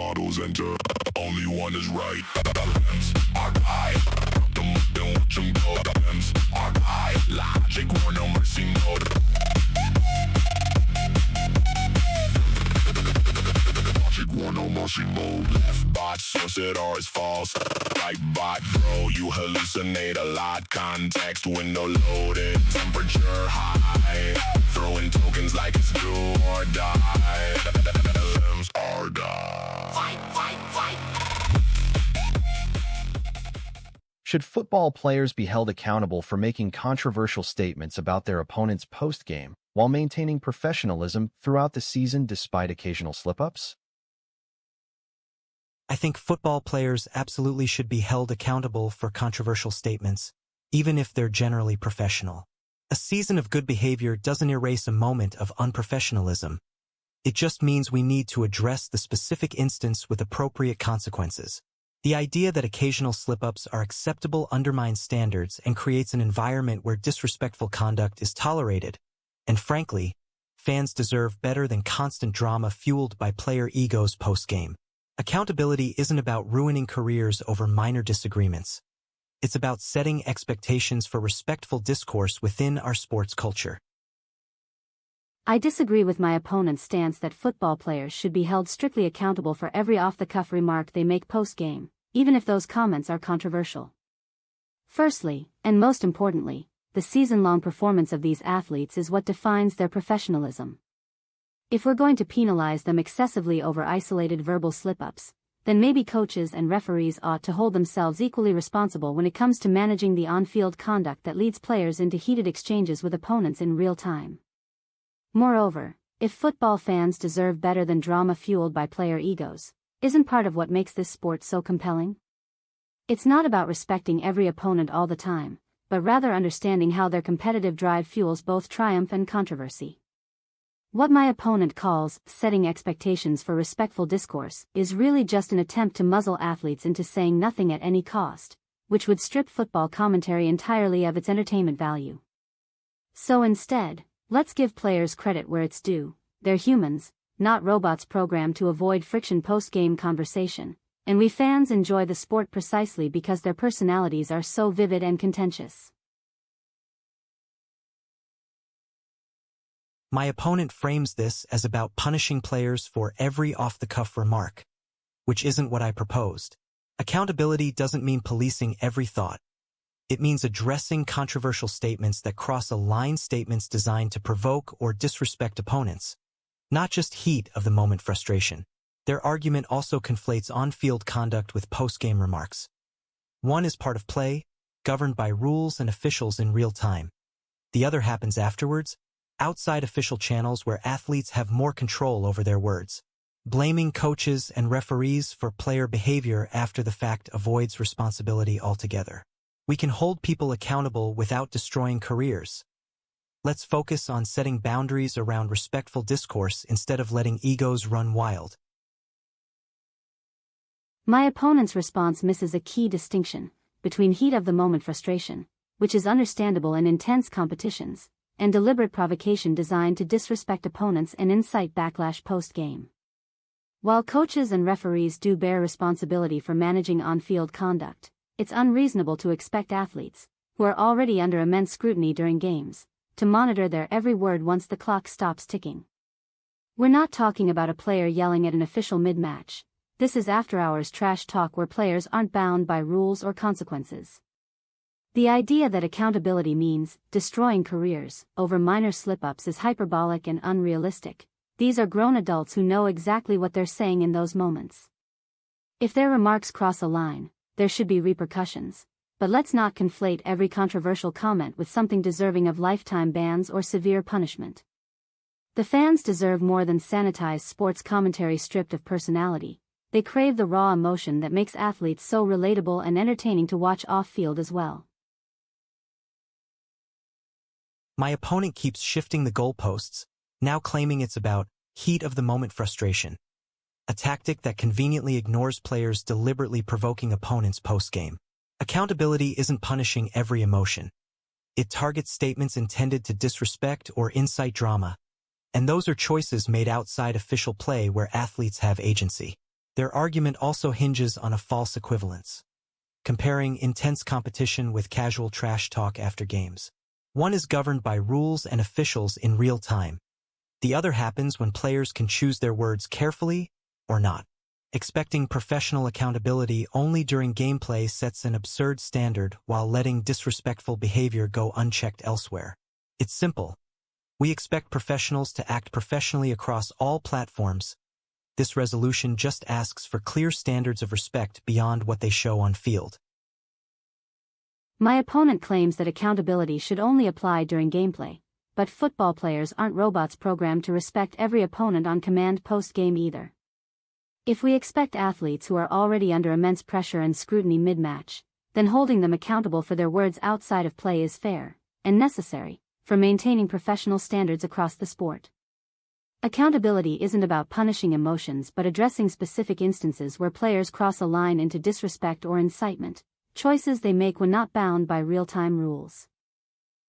models enter. Only one is right. LLMs are high. Don't watch them go. LLMs are high. Logic, war, no mercy, no. Logic, war, no mercy, mode. Left bot, source it or it's false. Right bot, bro, you hallucinate a lot. Context window loaded. Temperature high. Throwing tokens like it's do or die. LLMs are die. Fight, fight, fight. Should football players be held accountable for making controversial statements about their opponents post-game while maintaining professionalism throughout the season despite occasional slip-ups? I think football players absolutely should be held accountable for controversial statements, even if they're generally professional. A season of good behavior doesn't erase a moment of unprofessionalism. It just means we need to address the specific instance with appropriate consequences. The idea that occasional slip-ups are acceptable undermines standards and creates an environment where disrespectful conduct is tolerated. And frankly, fans deserve better than constant drama fueled by player egos post-game. Accountability isn't about ruining careers over minor disagreements. It's about setting expectations for respectful discourse within our sports culture. I disagree with my opponent's stance that football players should be held strictly accountable for every off-the-cuff remark they make post-game, even if those comments are controversial. Firstly, and most importantly, the season-long performance of these athletes is what defines their professionalism. If we're going to penalize them excessively over isolated verbal slip-ups, then maybe coaches and referees ought to hold themselves equally responsible when it comes to managing the on-field conduct that leads players into heated exchanges with opponents in real time. Moreover, if football fans deserve better than drama fueled by player egos, isn't part of what makes this sport so compelling? It's not about respecting every opponent all the time, but rather understanding how their competitive drive fuels both triumph and controversy. What my opponent calls setting expectations for respectful discourse is really just an attempt to muzzle athletes into saying nothing at any cost, which would strip football commentary entirely of its entertainment value. So instead, let's give players credit where it's due. They're humans, not robots programmed to avoid friction post-game conversation, and we fans enjoy the sport precisely because their personalities are so vivid and contentious. My opponent frames this as about punishing players for every off-the-cuff remark, which isn't what I proposed. Accountability doesn't mean policing every thought. It means addressing controversial statements that cross a line, statements designed to provoke or disrespect opponents, not just heat-of-the-moment frustration. Their argument also conflates on-field conduct with post-game remarks. One is part of play, governed by rules and officials in real time. The other happens afterwards, outside official channels where athletes have more control over their words. Blaming coaches and referees for player behavior after the fact avoids responsibility altogether. We can hold people accountable without destroying careers. Let's focus on setting boundaries around respectful discourse instead of letting egos run wild. My opponent's response misses a key distinction between heat-of-the-moment frustration, which is understandable in intense competitions, and deliberate provocation designed to disrespect opponents and incite backlash post-game. While coaches and referees do bear responsibility for managing on-field conduct, it's unreasonable to expect athletes, who are already under immense scrutiny during games, to monitor their every word once the clock stops ticking. We're not talking about a player yelling at an official mid-match. This is after-hours trash talk where players aren't bound by rules or consequences. The idea that accountability means destroying careers over minor slip-ups is hyperbolic and unrealistic. These are grown adults who know exactly what they're saying in those moments. If their remarks cross a line, there should be repercussions, but let's not conflate every controversial comment with something deserving of lifetime bans or severe punishment. The fans deserve more than sanitized sports commentary stripped of personality. They crave the raw emotion that makes athletes so relatable and entertaining to watch off-field as well. My opponent keeps shifting the goalposts, now claiming it's about heat-of-the-moment frustration, a tactic that conveniently ignores players deliberately provoking opponents post-game. Accountability isn't punishing every emotion. It targets statements intended to disrespect or incite drama, and those are choices made outside official play where athletes have agency. Their argument also hinges on a false equivalence, comparing intense competition with casual trash talk after games. One is governed by rules and officials in real time. The other happens when players can choose their words carefully or not. Expecting professional accountability only during gameplay sets an absurd standard while letting disrespectful behavior go unchecked elsewhere. It's simple. We expect professionals to act professionally across all platforms. This resolution just asks for clear standards of respect beyond what they show on field. My opponent claims that accountability should only apply during gameplay, but football players aren't robots programmed to respect every opponent on command post-game either. If we expect athletes who are already under immense pressure and scrutiny mid-match, then holding them accountable for their words outside of play is fair, and necessary, for maintaining professional standards across the sport. Accountability isn't about punishing emotions but addressing specific instances where players cross a line into disrespect or incitement, choices they make when not bound by real-time rules.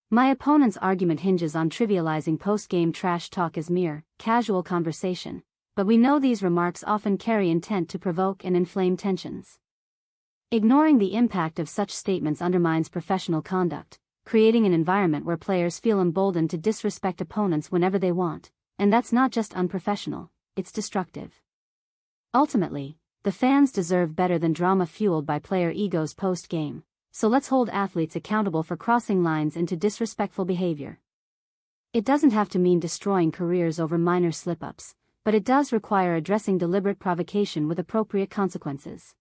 My opponent's argument hinges on trivializing post-game trash talk as mere, casual conversation, but we know these remarks often carry intent to provoke and inflame tensions. Ignoring the impact of such statements undermines professional conduct, creating an environment where players feel emboldened to disrespect opponents whenever they want, and that's not just unprofessional, it's destructive. Ultimately, the fans deserve better than drama fueled by player egos post-game, so let's hold athletes accountable for crossing lines into disrespectful behavior. It doesn't have to mean destroying careers over minor slip-ups, but it does require addressing deliberate provocation with appropriate consequences.